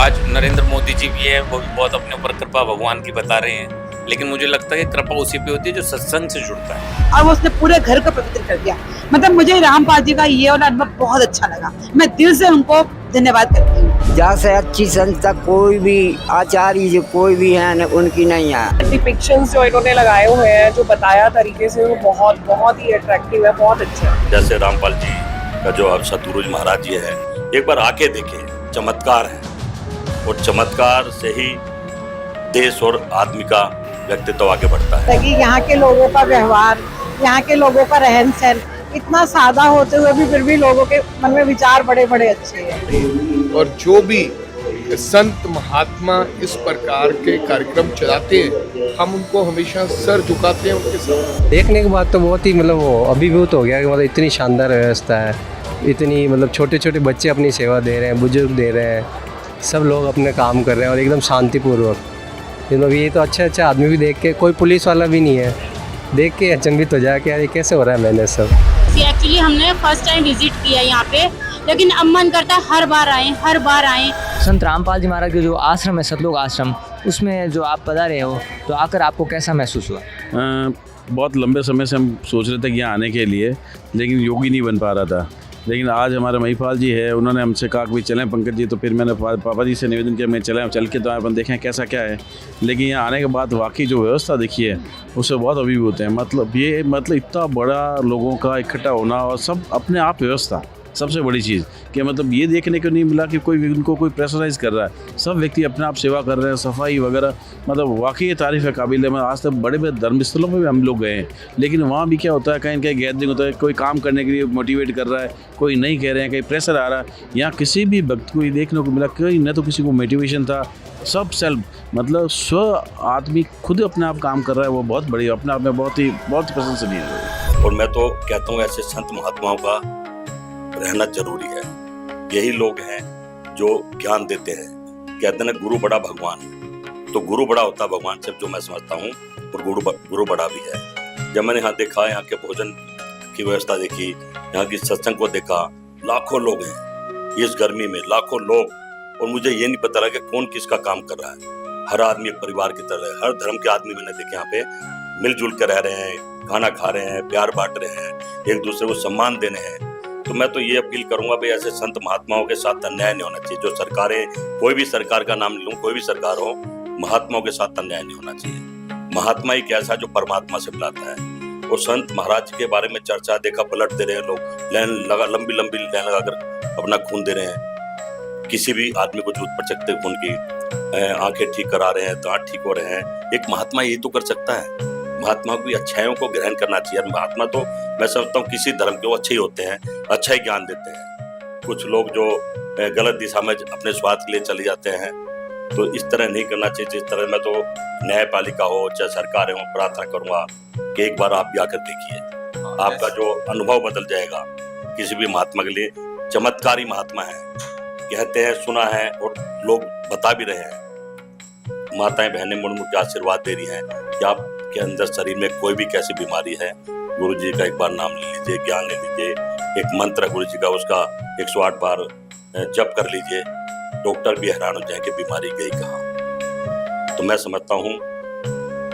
आज नरेंद्र मोदी जी भी है, वो भी बहुत अपने ऊपर कृपा भगवान की बता रहे हैं, लेकिन मुझे लगता है कि कृपा उसी पे होती है जो सत्संग से जुड़ता है। और उसने पूरे घर को पवित्र कर दिया। मतलब मुझे रामपाल जी का ये वाला अनुभव बहुत अच्छा लगा। मैं दिल से उनको धन्यवाद करती हूँ। जैसे अच्छी संस्था कोई भी आचार्य जो कोई भी है न, उनकी नहीं है। डिपिक्शंस जो इन्होंने लगाए हुए हैं, जो बताया तरीके से, वो बहुत बहुत ही अट्रैक्टिव है, बहुत अच्छा है। जैसे रामपाल जी का जो अब सतगुरु महाराज जी है, एक बार आके देखे, चमत्कार है और चमत्कार से ही देश और आदमी का व्यक्तित्व आगे बढ़ता है। ताकि यहाँ के लोगों का व्यवहार, यहाँ के लोगों का रहन सहन इतना सादा होते हुए भी फिर भी लोगों के मन में विचार बड़े बड़े अच्छे हैं। और जो भी संत महात्मा इस प्रकार के कार्यक्रम चलाते हैं, हम उनको हमेशा सर झुकाते हैं उनके साथ। देखने के बाद तो बहुत ही मतलब वो अभिभूत हो गया कि मतलब इतनी शानदार व्यवस्था है, इतनी मतलब छोटे छोटे बच्चे अपनी सेवा दे रहे हैं, बुजुर्ग दे रहे हैं, सब लोग अपने काम कर रहे हैं और एकदम शांतिपूर्वक। मतलब ये तो अच्छा आदमी भी देख के, कोई पुलिस वाला भी नहीं है, देख के अचंभित हो जाए कि यार ये कैसे हो रहा है मैंने सब। एक्चुअली हमने फर्स्ट टाइम विजिट किया यहाँ पे, लेकिन अब मन करता है हर बार आएं। संत रामपाल जी महाराज के जो आश्रम है, सतलोक आश्रम, उसमें जो आप पधारे हो, तो आकर आपको कैसा महसूस हुआ? बहुत लंबे समय से हम सोच रहे थे कि यहाँ आने के लिए, लेकिन योगी नहीं बन पा रहा था। लेकिन आज हमारे महिपाल जी है, उन्होंने हमसे कहा कि चलें पंकज जी, तो फिर मैंने पापा जी से निवेदन किया, मैं चल के तो अपन देखें कैसा क्या है। लेकिन यहाँ आने के बाद वाकई जो व्यवस्था देखी है उससे बहुत अभिभूत है। मतलब इतना बड़ा लोगों का इकट्ठा होना और सब अपने आप व्यवस्था, सबसे बड़ी चीज़ कि मतलब ये देखने को नहीं मिला कि कोई उनको कोई प्रेशराइज कर रहा है। सब व्यक्ति अपने आप सेवा कर रहे हैं, सफाई वगैरह, मतलब वाकई ये तारीफ़ है काबिल है। मैं आज तक बड़े बड़े धर्मस्थलों में भी हम लोग गए हैं, लेकिन वहाँ भी क्या होता है, कहीं कहीं गैदरिंग होता है, कोई काम करने के लिए मोटिवेट कर रहा है, कोई नहीं कह रहे हैं, कहीं प्रेशर आ रहा है। यहाँ किसी भी व्यक्ति को ये देखने को मिला कि न तो किसी को मोटिवेशन था, सब सेल्फ मतलब स्व आदमी खुद अपने आप काम कर रहा है। वो बहुत बड़ी अपने आप में बहुत ही प्रशंसनीय है। और मैं तो कहता हूँ ऐसे संत महात्माओं का रहना जरूरी है। यही लोग हैं जो ज्ञान देते हैं। कहते हैं गुरु बड़ा भगवान, तो गुरु बड़ा होता है भगवान से, जो मैं समझता हूँ, और गुरु बड़ा भी है। जब मैंने यहाँ देखा, यहाँ के भोजन की व्यवस्था देखी, यहाँ की सत्संग को देखा, लाखों लोग हैं इस गर्मी में, लाखों लोग, और मुझे ये नहीं पता रहा कि कौन किसका काम कर रहा है। हर आदमी एक परिवार की तरह है। हर धर्म के आदमी मैंने देखे यहाँ पे मिलजुल कर रह रहे हैं, खाना खा रहे हैं, प्यार बांट रहे हैं, एक दूसरे को सम्मान दे रहे हैं। तो मैं तो ये अपील करूंगा भाई, ऐसे संत महात्माओं के साथ अन्याय नहीं होना चाहिए। जो सरकारें, कोई भी सरकार का नाम लूं, कोई भी सरकार हो, महात्माओं के साथ अन्याय नहीं होना चाहिए। महात्मा ही कैसा जो परमात्मा से बुलाता है। और संत महाराज के बारे में चर्चा देखा, पलट दे रहे हैं लोग, लंबी लाइन लगाकर अपना खून दे रहे हैं। किसी भी आदमी को जूत पर चकते खून की, आंखें ठीक करा रहे हैं, दांत ठीक हो रहे हैं। एक महात्मा यही तो कर सकता है। महात्मा की अच्छाइयों को ग्रहण करना चाहिए। महात्मा तो मैं समझता हूँ किसी धर्म के वो अच्छे ही होते हैं, अच्छा ही ज्ञान देते हैं। कुछ लोग जो गलत दिशा में अपने स्वार्थ के लिए चले जाते हैं, तो इस तरह नहीं करना चाहिए। जिस तरह मैं तो न्यायपालिका हो चाहे सरकार हो, प्रार्थना करूंगा कि एक बार आप भी आकर देखिए, आपका जो अनुभव बदल जाएगा। किसी भी महात्मा के लिए चमत्कारी महात्मा है, कहते हैं, सुना है और लोग बता भी रहे हैं। माताएं बहनें मुड़ मुड़ के आशीर्वाद दे रही हैं कि आपके अंदर शरीर में कोई भी कैसी बीमारी है, गुरु जी का एक बार नाम ले लीजिए, ज्ञान ले लीजिए। एक मंत्र गुरु जी का, उसका 108 बार जप कर लीजिए। डॉक्टर भी हैरान हो जाए कि बीमारी गई कहाँ। तो मैं समझता हूँ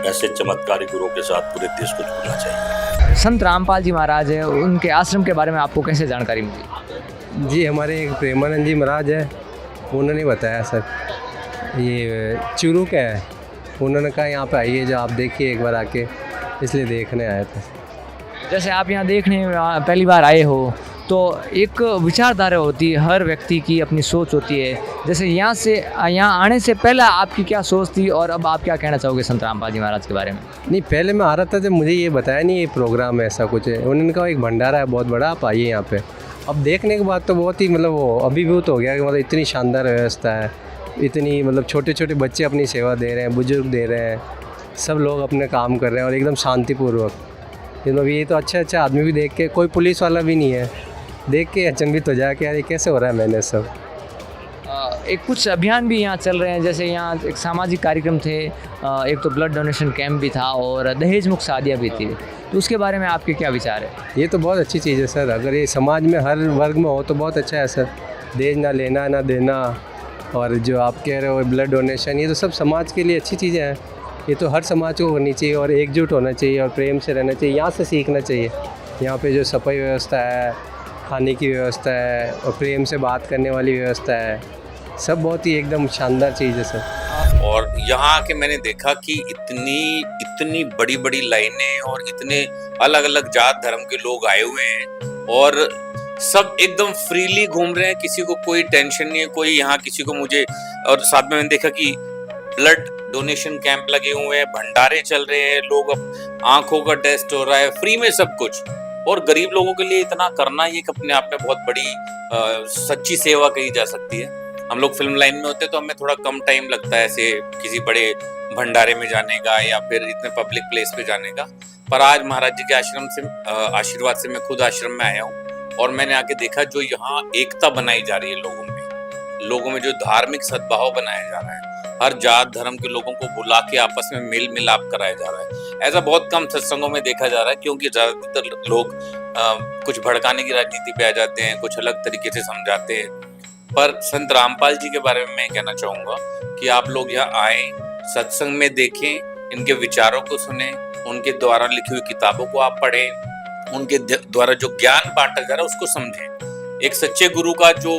ऐसे चमत्कारी गुरुओं के साथ पूरे देश को जुड़ना चाहिए। संत रामपाल जी महाराज है, उनके आश्रम के बारे में आपको कैसे जानकारी मिली? जी, हमारे एक प्रेमानंद जी महाराज है, उन्होंने बताया सर, ये चूरू का है। उन्होंने कहा यहाँ पे आइए, जो आप देखिए एक बार आके, इसलिए देखने आए थे। जैसे आप यहाँ देखने पहली बार आए हो, तो एक विचारधारा होती है, हर व्यक्ति की अपनी सोच होती है। जैसे यहाँ आने से पहले आपकी क्या सोच थी, और अब आप क्या कहना चाहोगे संत रामपाल जी महाराज के बारे में? नहीं, पहले मैं आ रहा था तो मुझे ये बताया नहीं ये प्रोग्राम ऐसा कुछ है। उन्होंने कहा एक भंडारा है बहुत बड़ा, आप आइए यहाँ पे। अब देखने के बाद तो बहुत ही मतलब वो अभिभूत हो गया कि मतलब इतनी शानदार व्यवस्था है, इतनी मतलब छोटे छोटे बच्चे अपनी सेवा दे रहे हैं, बुजुर्ग दे रहे हैं, सब लोग अपने काम कर रहे हैं और एकदम शांतिपूर्वक। मतलब ये तो अच्छा आदमी भी देख के, कोई पुलिस वाला भी नहीं है, देख के अचंभित हो जाए कि यार ये कैसे हो रहा है मैंने सब। एक कुछ अभियान भी यहाँ चल रहे हैं, जैसे यहाँ एक सामाजिक कार्यक्रम थे, एक तो ब्लड डोनेशन कैंप भी था और दहेज मुक्त शादियाँ भी थी, तो उसके बारे में आपके क्या विचार है? ये तो बहुत अच्छी चीज़ है सर, अगर ये समाज में हर वर्ग में हो तो बहुत अच्छा है सर। दहेज ना लेना ना देना, और जो आप कह रहे हो ब्लड डोनेशन, ये तो सब समाज के लिए अच्छी चीज़ें हैं। ये तो हर समाज को होनी चाहिए और एकजुट होना चाहिए और प्रेम से रहना चाहिए। यहाँ से सीखना चाहिए। यहाँ पे जो सफाई व्यवस्था है, खाने की व्यवस्था है और प्रेम से बात करने वाली व्यवस्था है, सब बहुत ही एकदम शानदार चीज़ है सर। और यहाँ आके मैंने देखा कि इतनी बड़ी बड़ी लाइनें और इतने अलग अलग जात धर्म के लोग आए हुए हैं और सब एकदम फ्रीली घूम रहे हैं। किसी को कोई टेंशन नहीं है, कोई यहाँ किसी को मुझे। और साथ में मैंने देखा कि ब्लड डोनेशन कैंप लगे हुए हैं, भंडारे चल रहे हैं, लोग अब आंखों का टेस्ट हो रहा है, फ्री में सब कुछ। और गरीब लोगों के लिए इतना करना ये अपने आप में बहुत बड़ी सच्ची सेवा कही जा सकती है। हम लोग फिल्म लाइन में होते तो हमें थोड़ा कम टाइम लगता है ऐसे किसी बड़े भंडारे में जाने का या फिर इतने पब्लिक प्लेस पे जाने का। पर आज महाराज जी के आश्रम से आशीर्वाद से मैं खुद आश्रम में आया हूँ और मैंने आके देखा जो यहाँ एकता बनाई जा रही है लोगों में जो धार्मिक सद्भाव बनाया जा रहा है। हर जात धर्म के लोगों को बुला के आपस में मेल मिलाप कराया जा रहा है। ऐसा बहुत कम सत्संगों में देखा जा रहा है, क्योंकि ज्यादातर लोग कुछ भड़काने की राजनीति पे आ जाते हैं, कुछ अलग तरीके से समझाते हैं। पर संत रामपाल जी के बारे में मैं कहना चाहूंगा कि आप लोग यहाँ आए, सत्संग में देखें, इनके विचारों को सुने, उनके द्वारा लिखी हुई किताबों को आप पढ़ें, उनके द्वारा जो ज्ञान बांटा जा रहा है उसको समझें। एक सच्चे गुरु का जो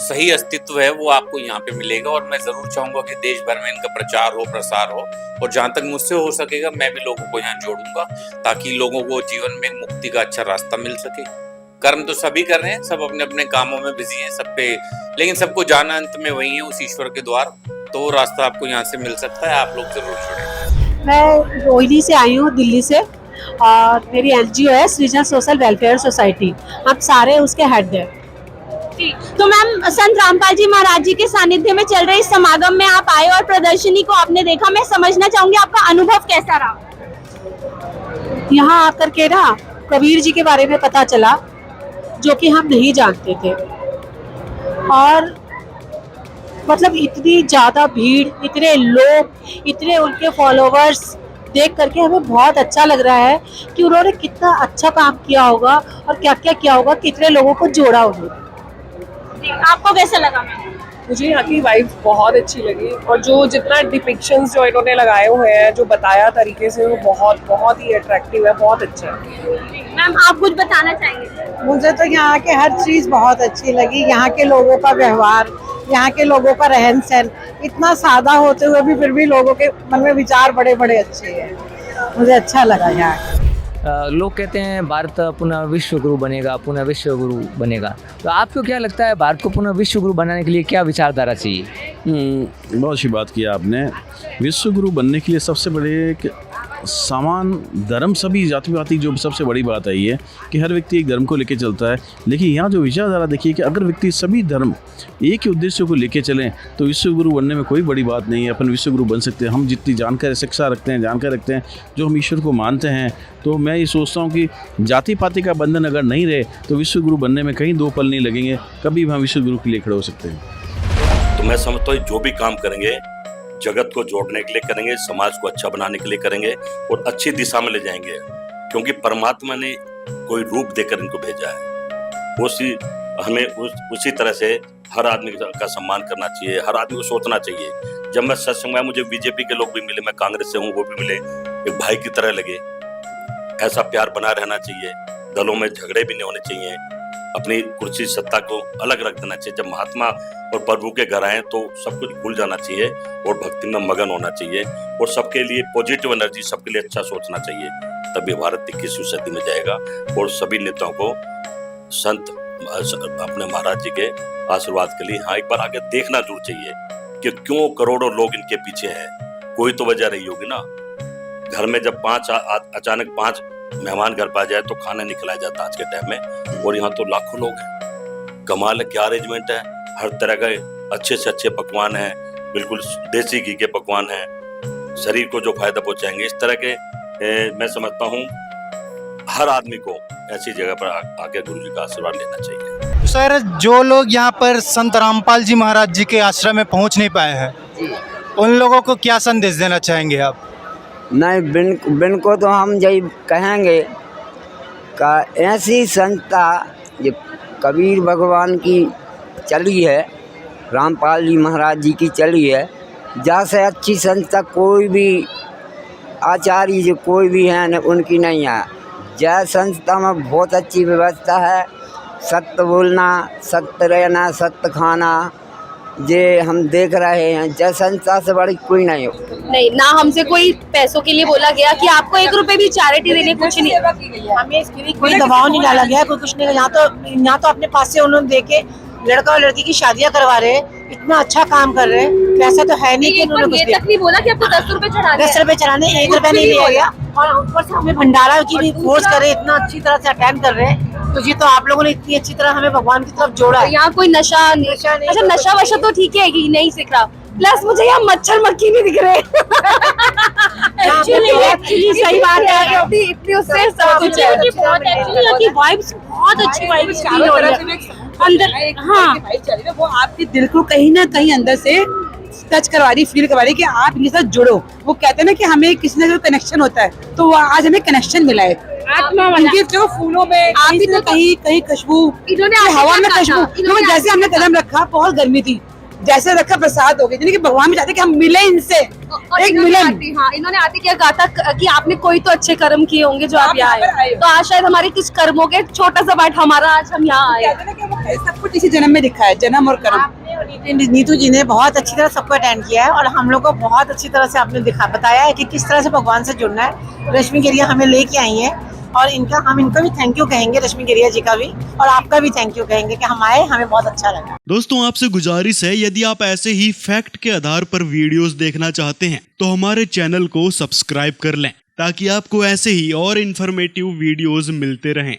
सही अस्तित्व है वो आपको यहाँ पे मिलेगा। और मैं जरूर चाहूंगा कि देश भर में इनका प्रचार हो, प्रसार हो, और जहां तक मुझसे हो सकेगा मैं भी लोगों को यहाँ जोड़ूंगा ताकि लोगों को जीवन में मुक्ति का अच्छा रास्ता मिल सके। कर्म तो सभी कर रहे हैं, सब अपने अपने कामों में बिजी हैं सब पे, लेकिन सबको जाना अंत में वही है, उस ईश्वर के द्वार। तो वो रास्ता आपको यहाँ से मिल सकता है, आप लोग जरूर जुड़े। मैं रोहिणी से आई हूँ, दिल्ली से, और मेरी एनजीओ है सृजन सोशल वेलफेयर सोसाइटी। हम सारे उसके हेड हैं। तो मैम, संत रामपाल जी महाराज जी के सानिध्य में चल रहे इस समागम में आप आए और प्रदर्शनी को आपने देखा। मैं समझना चाहूंगी आपका अनुभव कैसा रहा? यहाँ आकर के ना कबीर जी के बारे में पता चला जो कि हम नहीं जानते थे। और मतलब इतनी ज्यादा भीड़, इतने लोग, इतने उनके फॉलोवर्स देख करके हमें बहुत अच्छा लग रहा है कि उन्होंने कितना अच्छा काम किया होगा और क्या क्या किया होगा, कितने लोगों को जोड़ा उन्होंने। आपको कैसा लगा? मुझे यहाँ की वाइब बहुत अच्छी लगी और जो जितना डिपिक्शंस जो इन्होंने लगाए हुए हैं, जो बताया तरीके से, वो बहुत ही अट्रैक्टिव है, बहुत अच्छा है। मैम, आप कुछ बताना चाहेंगे? मुझे तो यहाँ के हर चीज़ बहुत अच्छी लगी। यहाँ के लोगों का व्यवहार, यहाँ के लोगों का रहन सहन, इतना सादा होते हुए भी फिर भी लोगों के मन में विचार बड़े बड़े अच्छे हैं। मुझे अच्छा लगा यहाँ। लोग कहते हैं भारत पुनः विश्व गुरु बनेगा, पुनः विश्व गुरु बनेगा। तो आपको क्या लगता है, भारत को पुनः विश्व गुरु बनाने के लिए क्या विचारधारा चाहिए? बहुत अच्छी बात की आपने। विश्व गुरु बनने के लिए सबसे बड़े समान धर्म, सभी जाति पाति, जो सबसे बड़ी बात है ये कि हर व्यक्ति एक धर्म को लेकर चलता है। लेकिन यहाँ जो विचारधारा देखिए कि अगर व्यक्ति सभी धर्म एक ही उद्देश्य को लेकर चलें तो विश्व गुरु बनने में कोई बड़ी बात नहीं है। अपन विश्व गुरु बन सकते हैं, हम जितनी जानकारी शिक्षा रखते हैं, जानकारी रखते हैं, जो हम ईश्वर को मानते हैं। तो मैं ये सोचता हूँ कि जाति पाति का बंधन अगर नहीं रहे तो विश्व गुरु बनने में कहीं दो पल नहीं लगेंगे, कभी भी हम विश्व गुरु के लिए खड़े हो सकते हैं। तो मैं समझता हूँ जो भी काम करेंगे जगत को जोड़ने के लिए करेंगे, समाज को अच्छा बनाने के लिए करेंगे और अच्छी दिशा में ले जाएंगे, क्योंकि परमात्मा ने कोई रूप देकर इनको भेजा है। हमें उसी तरह से हर आदमी का सम्मान करना चाहिए, हर आदमी को सोचना चाहिए। जब मैं सत्संग में, मुझे बीजेपी के लोग भी मिले, मैं कांग्रेस से हूँ, वो भी मिले, एक भाई की तरह लगे। ऐसा प्यार बना रहना चाहिए, दलों में झगड़े भी नहीं होने चाहिए, अपनी कुर्सी सत्ता को अलग रख देना चाहिए। जब महात्मा और प्रभु के घर आए तो सब कुछ भूल जाना चाहिए और भक्ति में मगन होना चाहिए और सबके लिए पॉजिटिव एनर्जी, सबके लिए अच्छा सोचना चाहिए। तभी भारत 21वीं सदी में जाएगा। और सभी नेताओं को संत अपने महाराज जी के आशीर्वाद के लिए एक बार आगे देखना जरूर चाहिए कि क्यों करोड़ों लोग इनके पीछे हैं। कोई तो वजह रही होगी ना। घर में जब अचानक 5 मेहमान घर पर आ जाए तो खाना नहीं खिलाया जाता आज के टाइम में, और यहाँ तो लाखों लोग हैं। कमाल है, क्या अरेंजमेंट है। हर तरह के अच्छे से अच्छे पकवान हैं, बिल्कुल देसी घी के पकवान हैं, शरीर को जो फायदा पहुंचाएंगे। इस तरह के मैं समझता हूँ हर आदमी को ऐसी जगह पर आके गुरु जी का आशीर्वाद लेना चाहिए। सर, जो लोग यहाँ पर संत रामपाल जी महाराज जी के आश्रम में पहुँच नहीं पाए हैं, उन लोगों को क्या संदेश देना चाहेंगे आप? नहीं, बिन को तो हम यही कहेंगे का ऐसी संस्था जो कबीर भगवान की चली है रामपाल जी महाराज जी की चली है। जैसे अच्छी संस्था कोई भी आचार्य जो कोई भी है न उनकी नहीं है। जय संस्था में बहुत अच्छी व्यवस्था है। सत्य बोलना, सत्य रहना, सत्य खाना, ये हम देख रहे हैं। जय संस्था से बड़ी कोई नहीं हो। नहीं ना, हमसे कोई पैसों के लिए बोला गया कि आपको 1 रुपए भी चैरिटी देने, कुछ नहीं। हमें इसके लिए कोई दबाव नहीं डाला गया, कोई कुछ नहीं। यहाँ तो अपने पास से उन्होंने देके लड़का और लड़की की शादियां करवा रहे हैं, इतना अच्छा काम कर रहे हैं। वैसा तो है नहीं कि उन्होंने कुछ ये तक नहीं बोला कि आपको 10 रुपए चढ़ाने 10 रुपए चढ़ाने, 1 रुपया नहीं लिया गया। और ऊपर से हमें भंडारा की भी फोर्स कर रहे हैं, इतना अच्छी तरह से अटेंड कर रहे हैं। तो ये तो आप लोगों ने इतनी अच्छी तरह हमें भगवान की तरफ जोड़ा है। यहाँ कोई नशा नहीं। अच्छा, नशा वशा तो ठीक है कि नहीं सीख रहा। प्लस मुझे यहाँ मच्छर मक्खी नहीं दिख रहे। एक्चुअली सही बात है, इतनी उससे सब कुछ है। वाइब्स बहुत अच्छी वाइब्स अंदर। हाँ, वो आपके दिल को कहीं ना कहीं अंदर से टच करवा रही, फील करवा रही कि आप इनके साथ जुड़ो। वो कहते हैं ना कि हमें किसी ना कनेक्शन होता है, तो वो आज हमें कनेक्शन मिला है। आत्मा उनके जो फूलों में कहीं खुशबू, हवा में खुशबू। तो जैसे हमने कदम रखा, बहुत गर्मी थी, जैसे रखा प्रसाद हो गया। यानी कि भगवान भी चाहते कि हम मिले इनसे, एक मिलन। हाँ, इन्होंने आते क्या कहा था कि आपने कोई तो अच्छे कर्म किए होंगे जो आप यहाँ आए। तो आज शायद हमारे कुछ कर्मों के छोटा सा पार्ट हमारा आज हम यहाँ आए। सब कुछ इसी जन्म में दिखा है, जन्म और कर्म। नीतू जी ने बहुत अच्छी तरह सबको अटेंड किया है और हम लोग को बहुत अच्छी तरह से आपने बताया है कि किस तरह से भगवान से जुड़ना है। रश्मि गिरिया हमें लेके आई है और हम इनका भी थैंक यू कहेंगे, रश्मि गिरिया जी का भी, और आपका भी थैंक यू कहेंगे कि हम आए, हमें बहुत अच्छा लगा। दोस्तों, आपसे गुजारिश है, यदि आप ऐसे ही फैक्ट के आधार पर वीडियोस देखना चाहते हैं तो हमारे चैनल को सब्सक्राइब कर लें ताकि आपको ऐसे ही और इन्फॉर्मेटिव वीडियोस मिलते रहें।